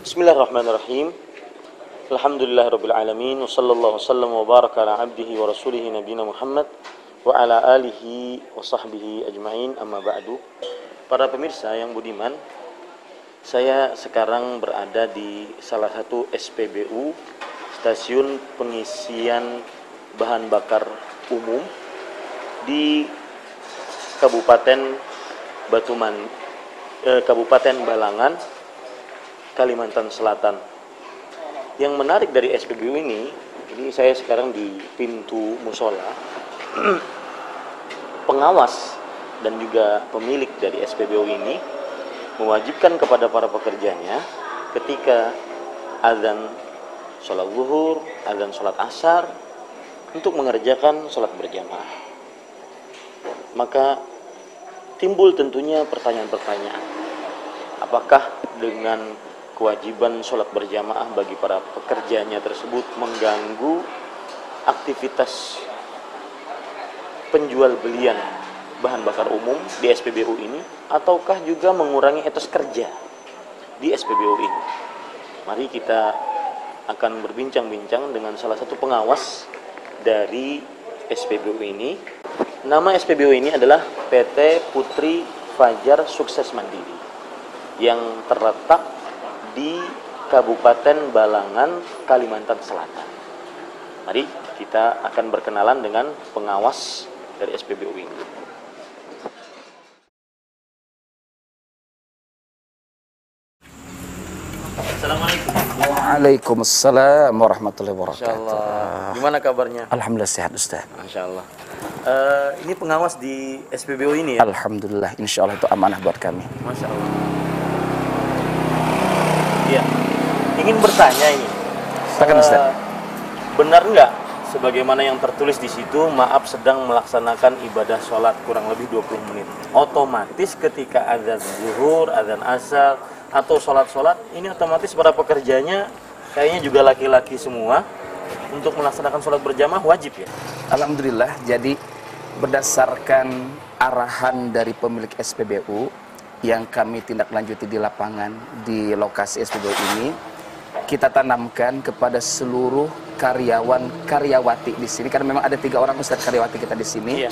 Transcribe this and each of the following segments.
Bismillahirrahmanirrahim. Alhamdulillahirabbil alamin wa sallallahu wasallam wa baraka ala abdihi wa rasulihi nabiyina Muhammad wa ala alihi wa sahbihi ajmain, amma ba'du. Para pemirsa yang budiman, saya sekarang berada di salah satu SPBU, stasiun pengisian bahan bakar umum di Kabupaten Kabupaten Balangan, Kalimantan Selatan. Yang menarik dari SPBU ini saya sekarang di pintu musola. Pengawas dan juga pemilik dari SPBU ini mewajibkan kepada para pekerjanya ketika azan sholat zuhur, azan sholat asar untuk mengerjakan sholat berjamaah. Maka timbul tentunya pertanyaan-pertanyaan. Apakah dengan kewajiban sholat berjamaah bagi para pekerjanya tersebut mengganggu aktivitas penjual belian bahan bakar umum di SPBU ini, ataukah juga mengurangi etos kerja di SPBU ini? Mari kita akan berbincang-bincang dengan salah satu pengawas dari SPBU ini. Nama SPBU ini adalah PT Putri Fajar Sukses Mandiri yang terletak di Kabupaten Balangan, Kalimantan Selatan. Mari kita akan berkenalan dengan pengawas dari SPBU ini. Assalamualaikum. Waalaikumsalam warahmatullahi wabarakatuh. Insyaallah. Gimana kabarnya? Alhamdulillah sehat Ustaz. Insyaallah. Ini pengawas di SPBU ini ya? Alhamdulillah, insyaallah itu amanah buat kami. Masya Allah. Iya. Ingin bertanya ini. Silakan Ustaz. Benar nggak sebagaimana yang tertulis di situ, maaf sedang melaksanakan ibadah sholat kurang lebih 20 menit. Otomatis ketika azan zuhur, azan asar, atau sholat-sholat, ini otomatis para pekerjanya kayaknya juga laki-laki semua untuk melaksanakan sholat berjamaah wajib ya? Alhamdulillah, jadi berdasarkan arahan dari pemilik SPBU yang kami tindak lanjuti di lapangan di lokasi SPBU ini, kita tanamkan kepada seluruh karyawan-karyawati di sini, karena memang ada 3 orang Ustaz karyawati kita di sini, iya,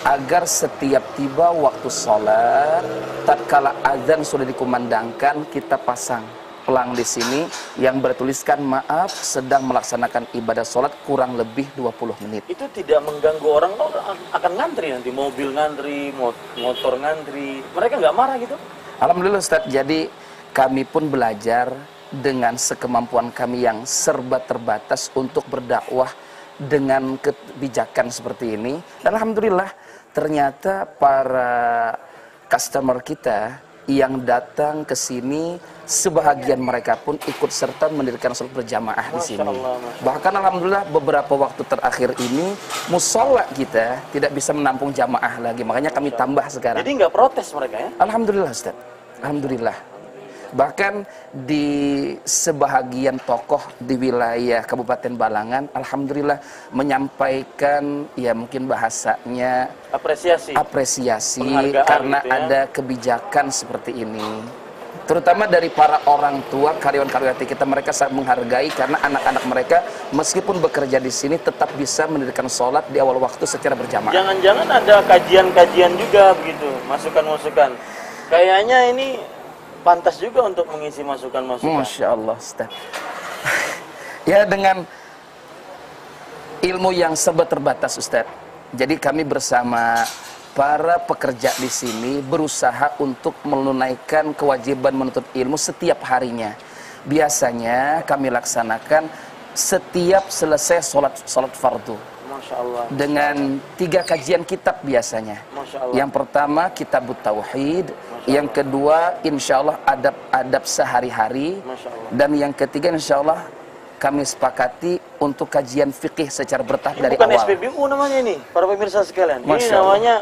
agar setiap tiba waktu sholat, tatkala azan sudah dikumandangkan, kita pasang pelang di sini yang bertuliskan maaf sedang melaksanakan ibadah sholat kurang lebih 20 menit. Itu tidak mengganggu orang akan ngantri nanti, mobil ngantri, motor ngantri, mereka nggak marah gitu? Alhamdulillah Ustaz, jadi kami pun belajar dengan sekemampuan kami yang serba terbatas untuk berdakwah dengan kebijakan seperti ini. Dan alhamdulillah ternyata para customer kita yang datang ke sini, sebahagian mereka pun ikut serta mendirikan sholat berjamaah di sini. Bahkan alhamdulillah beberapa waktu terakhir ini musola kita tidak bisa menampung jamaah lagi, makanya kami tambah sekarang. Jadi nggak protes mereka ya? Alhamdulillah Ustaz, alhamdulillah. Bahkan di sebahagian tokoh di wilayah Kabupaten Balangan, alhamdulillah menyampaikan ya mungkin bahasanya apresiasi karena gitu ya, ada kebijakan seperti ini. Terutama dari para orang tua karyawan-karyawati kita, mereka sangat menghargai karena anak-anak mereka meskipun bekerja di sini tetap bisa mendirikan sholat di awal waktu secara berjamaah. Jangan-jangan ada kajian-kajian juga begitu, masukan-masukan. Kayaknya ini pantas juga untuk mengisi masukan-masukan. Masya Allah Ustaz. Ya, dengan ilmu yang serba terbatas Ustaz, jadi kami bersama para pekerja di sini berusaha untuk menunaikan kewajiban menuntut ilmu setiap harinya. Biasanya kami laksanakan setiap selesai sholat fardu. Masya Allah. Dengan 3 kajian kitab biasanya. Masya Allah. Yang pertama kitab Tauhid, yang kedua insya Allah adab-adab sehari-hari, dan yang ketiga insya Allah kami sepakati untuk kajian fikih secara bertahap dari awal. Bukan SPBU namanya ini, para pemirsa sekalian. Ini namanya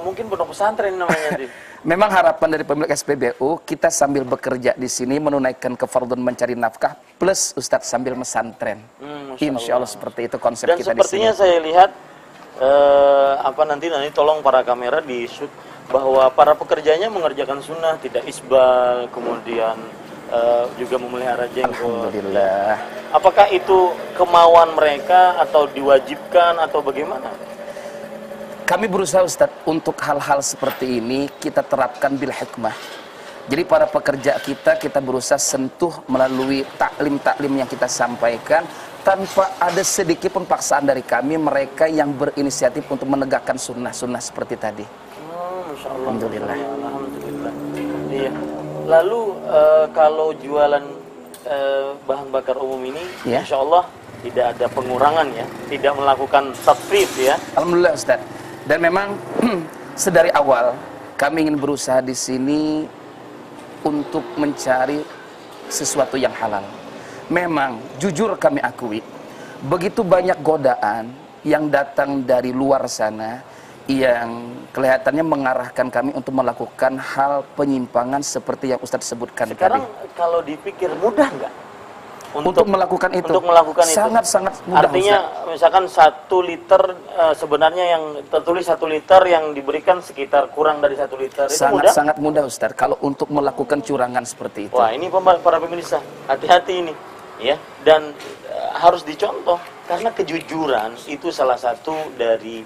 mungkin pondok pesantren namanya. Memang harapan dari pemilik SPBU, kita sambil bekerja di sini menunaikan kefarduan mencari nafkah plus Ustadz sambil mesantren. Insya Allah seperti itu konsep kita di sini. Dan sepertinya saya lihat nanti tolong para kamera di shoot bahwa para pekerjanya mengerjakan sunnah, tidak isbal, kemudian juga memelihara jenggot. Alhamdulillah. Apakah itu kemauan mereka atau diwajibkan atau bagaimana? Kami berusaha Ustadz untuk hal-hal seperti ini kita terapkan bil hikmah. Jadi para pekerja kita berusaha sentuh melalui taklim-taklim yang kita sampaikan tanpa ada sedikit pun paksaan dari kami, mereka yang berinisiatif untuk menegakkan sunnah-sunnah seperti tadi. Masya Allah. Alhamdulillah. Alhamdulillah. Iya. Lalu kalau jualan bahan bakar umum ini, Ya. Insya Allah tidak ada pengurangan ya, tidak melakukan tatfif ya. Alhamdulillah Ustaz. Dan memang sedari awal kami ingin berusaha di sini untuk mencari sesuatu yang halal. Memang jujur kami akui begitu banyak godaan yang datang dari luar sana yang kelihatannya mengarahkan kami untuk melakukan hal penyimpangan seperti yang Ustadz sebutkan Sekarang tadi. kalau dipikir mudah nggak Untuk melakukan itu? Untuk melakukan itu. Sangat-sangat mudah. Artinya Ustaz. misalkan 1 liter sebenarnya yang tertulis 1 liter yang diberikan sekitar kurang dari 1 liter itu mudah? Sangat mudah Ustadz kalau untuk melakukan curangan seperti itu. Wah, ini para pemirsa, hati-hati ini ya, dan harus dicontoh karena kejujuran itu salah satu dari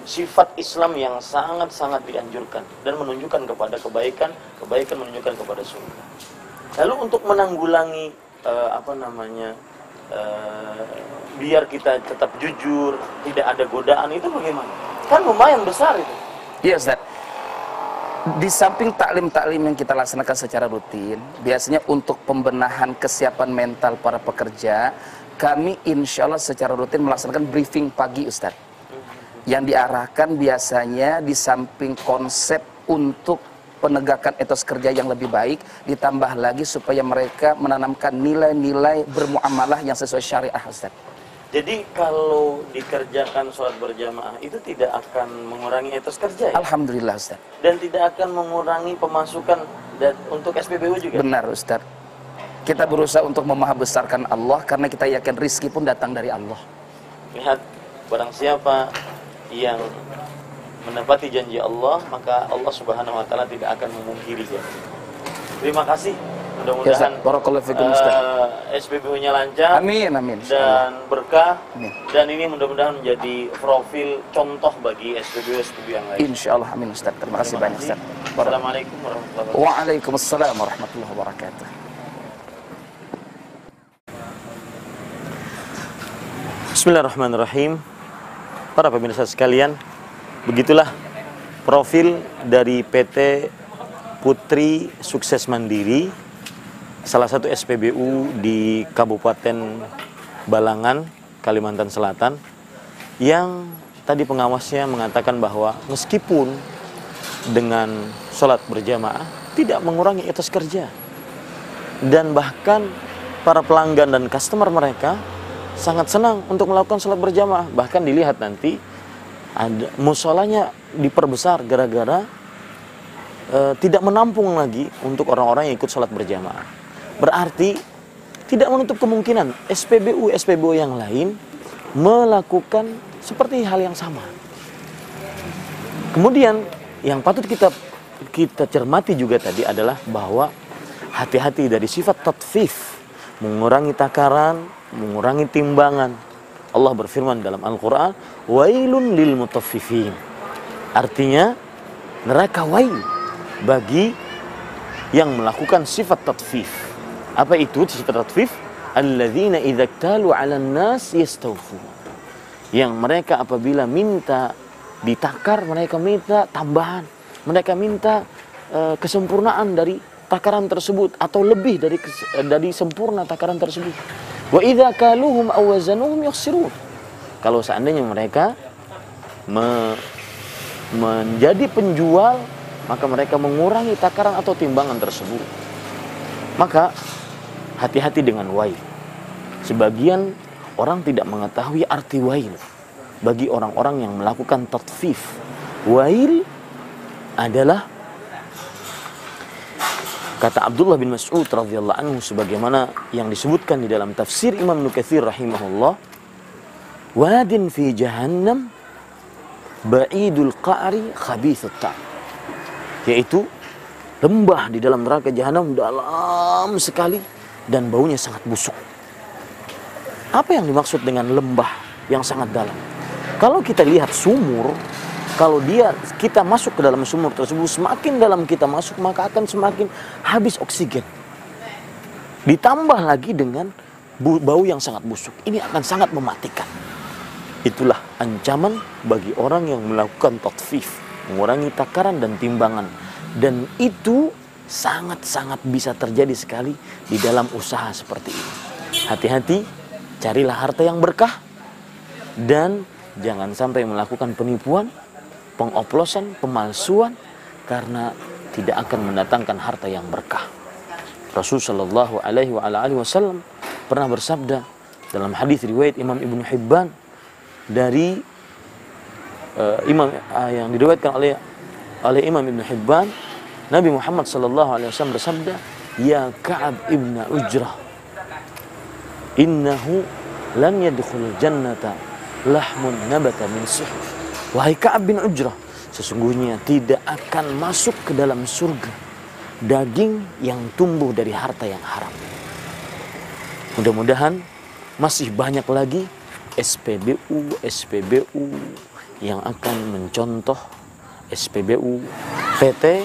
sifat Islam yang sangat-sangat dianjurkan dan menunjukkan kepada kebaikan, kebaikan menunjukkan kepada surga. Lalu untuk menanggulangi biar kita tetap jujur, tidak ada godaan, itu bagaimana? Kan lumayan besar itu. Iya Ustaz. Di samping taklim-taklim yang kita laksanakan secara rutin, biasanya untuk pembenahan kesiapan mental para pekerja, kami insya Allah secara rutin melaksanakan briefing pagi Ustaz. Yang diarahkan biasanya di samping konsep untuk penegakan etos kerja yang lebih baik, ditambah lagi supaya mereka menanamkan nilai-nilai bermuamalah yang sesuai syariah Ustaz. Jadi kalau dikerjakan sholat berjamaah itu tidak akan mengurangi etos kerja ya? Alhamdulillah Ustaz. Dan tidak akan mengurangi pemasukan dan untuk SPBU juga? Benar Ustaz. Kita berusaha untuk memahabesarkan Allah karena kita yakin rizki pun datang dari Allah. Lihat, barang siapa yang menepati janji Allah, maka Allah Subhanahu wa taala tidak akan memungkiri janji. Terima kasih. Mudah-mudahan barakallahu fikum Ustaz. SPBU-nya lancar. Amin amin. Dan berkah. Amin. Dan ini mudah-mudahan menjadi profil contoh bagi SPBU yang lain. Insyaallah amin Ustaz. Terima kasih banyak Ustaz. Assalamualaikum warahmatullahi wabarakatuh. Waalaikumsalam warahmatullahi wabarakatuh. Bismillahirrahmanirrahim. Para pemirsa sekalian, begitulah profil dari PT Putri Sukses Mandiri, salah satu SPBU di Kabupaten Balangan, Kalimantan Selatan, yang tadi pengawasnya mengatakan bahwa meskipun dengan sholat berjamaah tidak mengurangi etos kerja, dan bahkan para pelanggan dan customer mereka sangat senang untuk melakukan sholat berjamaah. Bahkan dilihat nanti ada musolanya diperbesar gara-gara tidak menampung lagi untuk orang-orang yang ikut sholat berjamaah. Berarti tidak menutup kemungkinan SPBU yang lain melakukan seperti hal yang sama. Kemudian yang patut kita cermati juga tadi adalah bahwa hati-hati dari sifat tatfif, mengurangi takaran, mengurangi timbangan. Allah berfirman dalam Al-Quran, wailun lil mutaffifin. Artinya neraka wail bagi yang melakukan sifat tatfif. Apa itu sifat tatfif? Alladzina idza iktalu 'alan nas yastawfun. Yang mereka apabila minta ditakar, mereka minta tambahan. Mereka minta kesempurnaan dari takaran tersebut atau lebih dari sempurna takaran tersebut. Wa idza kaluhum aw wazanuhum yakhsirun. Kalau seandainya mereka menjadi penjual, maka mereka mengurangi takaran atau timbangan tersebut. Maka hati-hati dengan wail. Sebagian orang tidak mengetahui arti wail. Bagi orang-orang yang melakukan tatfif, wail adalah, kata Abdullah bin Mas'ud radhiyallahu anhu sebagaimana yang disebutkan di dalam tafsir Imam Ibnu Katsir rahimahullah, wadin fi jahannam ba'idul qa'ri khabithut ta'. yaitu lembah di dalam neraka jahanam dalam sekali dan baunya sangat busuk. Apa yang dimaksud dengan lembah yang sangat dalam? Kalau kita lihat sumur, kalau kita masuk ke dalam sumur tersebut, semakin dalam kita masuk maka akan semakin habis oksigen. Ditambah lagi dengan bau yang sangat busuk. Ini akan sangat mematikan. Itulah ancaman bagi orang yang melakukan tatfif, mengurangi takaran dan timbangan. Dan itu sangat-sangat bisa terjadi sekali di dalam usaha seperti ini. Hati-hati, carilah harta yang berkah dan jangan sampai melakukan penipuan, pengoplosan, pemalsuan, karena tidak akan mendatangkan harta yang berkah. Rasulullah SAW pernah bersabda dalam hadis riwayat Imam Ibnu Hibban dari yang diriwayatkan oleh Imam Ibnu Hibban, Nabi Muhammad SAW bersabda, "Ya Ka'ab ibn Ujrah, innahu lan yadkhul jannata lahmun nabata min sihr." Wahai Ka'ab bin Ujrah, sesungguhnya tidak akan masuk ke dalam surga daging yang tumbuh dari harta yang haram. Mudah-mudahan masih banyak lagi SPBU yang akan mencontoh SPBU PT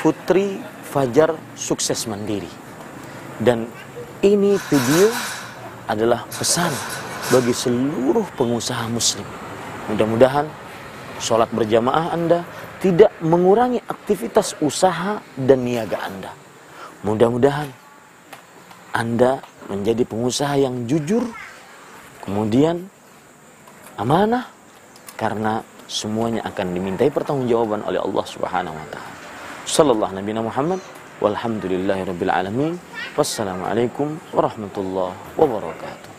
Putri Fajar Sukses Mandiri. Dan ini video adalah pesan bagi seluruh pengusaha muslim. Mudah-mudahan sholat berjamaah Anda tidak mengurangi aktivitas usaha dan niaga Anda. Mudah-mudahan Anda menjadi pengusaha yang jujur, kemudian amanah, karena semuanya akan dimintai pertanggungjawaban oleh Allah Subhanahu wa taala. Sallallahu Nabi Muhammad walhamdulillahirabbil alamin. Wassalamualaikum warahmatullahi wabarakatuh.